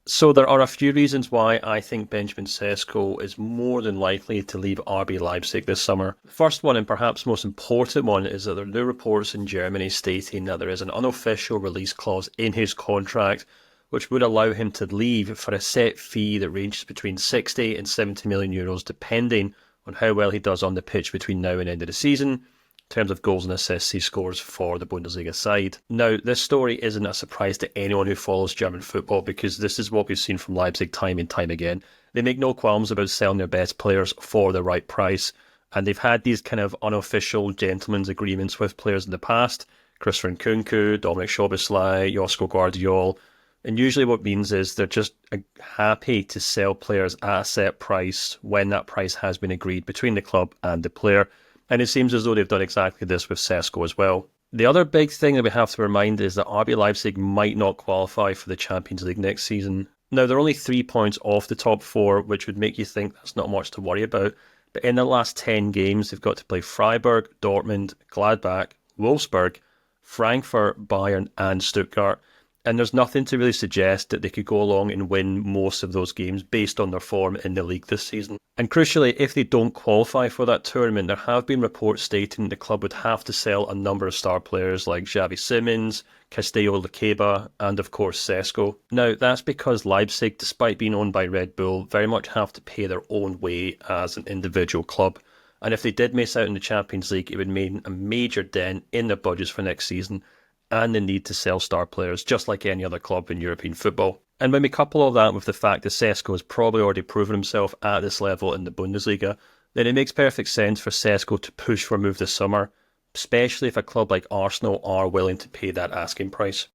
So there are a few reasons why I think Benjamin Šeško is more than likely to leave RB Leipzig this summer. The first one, and perhaps most important one, is that there are new reports in Germany stating that there is an unofficial release clause in his contract which would allow him to leave for a set fee that ranges between 60 and 70 million euros depending on how well he does on the pitch between now and end of the season, in terms of goals and assists he scores for the Bundesliga side. Now, this story isn't a surprise to anyone who follows German football because this is what we've seen from Leipzig time and time again. They make no qualms about selling their best players for the right price, and they've had these kind of unofficial gentlemen's agreements with players in the past. Christopher Nkunku, Dominic Szoboszlai, Josko Guardiol, and usually what it means is they're just happy to sell players at a set price when that price has been agreed between the club and the player. And it seems as though they've done exactly this with Šeško as well. The other big thing that we have to remind is that RB Leipzig might not qualify for the Champions League next season. Now, they're only 3 points off the top four, which would make you think that's not much to worry about. But in the last 10 games, they've got to play Freiburg, Dortmund, Gladbach, Wolfsburg, Frankfurt, Bayern, and Stuttgart. And there's nothing to really suggest that they could go along and win most of those games based on their form in the league this season. And crucially, if they don't qualify for that tournament, there have been reports stating the club would have to sell a number of star players like Xavi Simons, Castillo Lukeba, and of course Šeško. Now, that's because Leipzig, despite being owned by Red Bull, very much have to pay their own way as an individual club. And if they did miss out in the Champions League, it would mean a major dent in their budgets for next season and the need to sell star players, just like any other club in European football. And when we couple all that with the fact that Šeško has probably already proven himself at this level in the Bundesliga, then it makes perfect sense for Šeško to push for a move this summer, especially if a club like Arsenal are willing to pay that asking price.